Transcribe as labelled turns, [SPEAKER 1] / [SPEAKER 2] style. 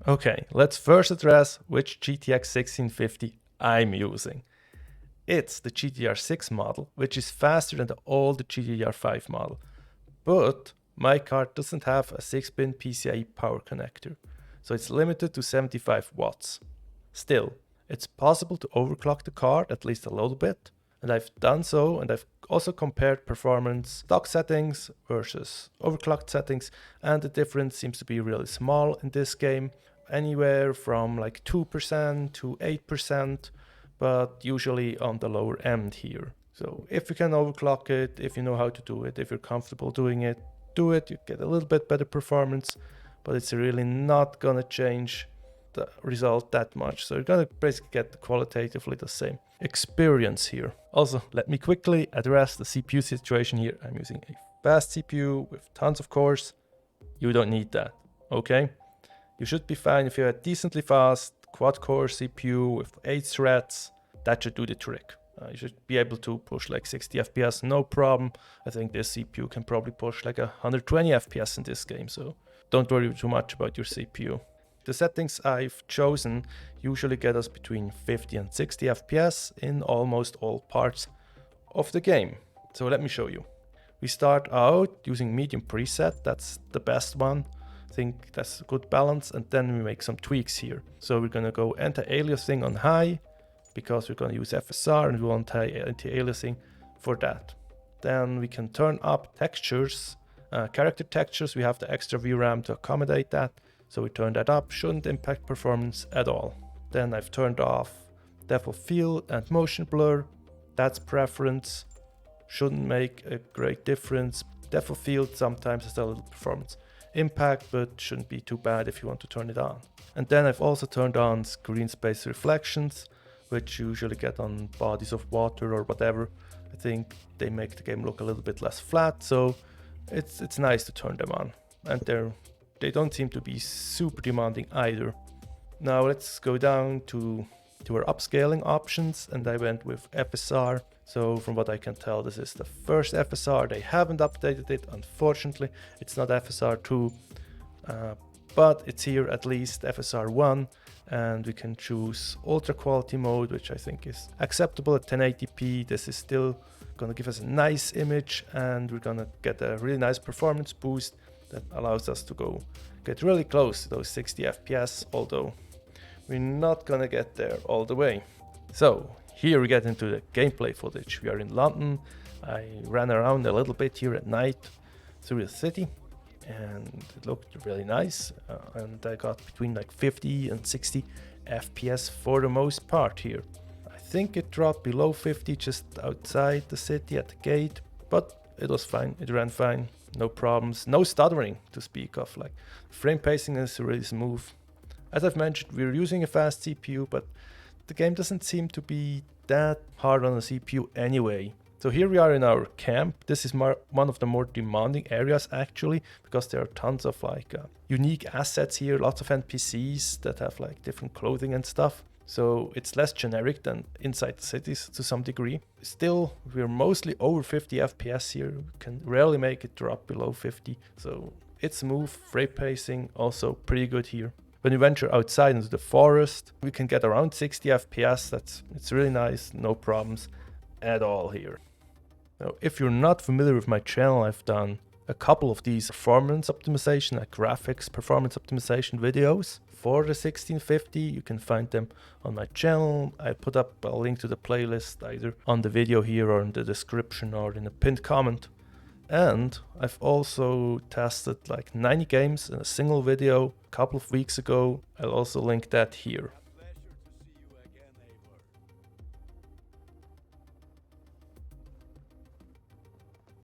[SPEAKER 1] Okay, let's first address which GTX 1650 I'm using. It's the GDDR6 model, which is faster than the older GDDR5 model. But my card doesn't have a 6-pin PCIe power connector, so it's limited to 75 watts. Still, it's possible to overclock the card at least a little bit, and I've done so, and I've also compared performance stock settings versus overclocked settings, and the difference seems to be really small in this game, anywhere from like 2% to 8%, but usually on the lower end here. So if you can overclock it, if you know how to do it, if you're comfortable doing it, do it. You get a little bit better performance, but it's really not gonna change the result that much. So you're gonna basically get qualitatively the same experience here. Also, let me quickly address the CPU situation here. I'm using a fast CPU with tons of cores. You don't need that, okay? You should be fine if you have a decently fast quad-core CPU with 8 threads. That should do the trick. You should be able to push like 60 FPS, no problem. I think this CPU can probably push like 120 FPS in this game, so don't worry too much about your CPU. The settings I've chosen usually get us between 50 and 60 FPS in almost all parts of the game. So let me show you. We start out using medium preset, that's the best one. I think that's a good balance, and then we make some tweaks here. So we're gonna go anti-aliasing on high, because we're gonna use FSR and we want anti-aliasing for that. Then we can turn up textures, character textures. We have the extra VRAM to accommodate that. So we turn that up, shouldn't impact performance at all. Then I've turned off depth of field and motion blur. That's preference. Shouldn't make a great difference. Depth of field sometimes has a little performance impact, but shouldn't be too bad if you want to turn it on. And then I've also turned on screen space reflections, which you usually get on bodies of water or whatever. I think they make the game look a little bit less flat, so it's nice to turn them on. And they don't seem to be super demanding either. Now let's go down to our upscaling options, and I went with FSR. So from what I can tell, this is the first FSR. They haven't updated it, unfortunately. It's not FSR 2, but it's here at least, FSR 1. And we can choose ultra quality mode, which I think is acceptable at 1080p. This is still gonna give us a nice image, and we're gonna get a really nice performance boost that allows us to get really close to those 60 FPS, although we're not gonna get there all the way. So here we get into the gameplay footage. We are in London. I ran around a little bit here at night through the city, and it looked really nice, and I got between like 50 and 60 FPS for the most part here. I think it dropped below 50 just outside the city at the gate, but it was fine. It ran fine, no problems, no stuttering to speak of. Like, frame pacing is really smooth. As I've mentioned, we're using a fast CPU, but the game doesn't seem to be that hard on the CPU anyway. So here we are in our camp. This is one of the more demanding areas actually, because there are tons of like unique assets here, lots of NPCs that have like different clothing and stuff. So it's less generic than inside the cities to some degree. Still, we're mostly over 50 FPS here. We can rarely make it drop below 50. So it's smooth, frame pacing also pretty good here. When we venture outside into the forest, we can get around 60 FPS. It's really nice, no problems at all here. Now, if you're not familiar with my channel, I've done a couple of these performance optimization, like graphics performance optimization videos for the 1650. You can find them on my channel. I put up a link to the playlist either on the video here or in the description or in a pinned comment. And I've also tested like 90 games in a single video a couple of weeks ago. I'll also link that here.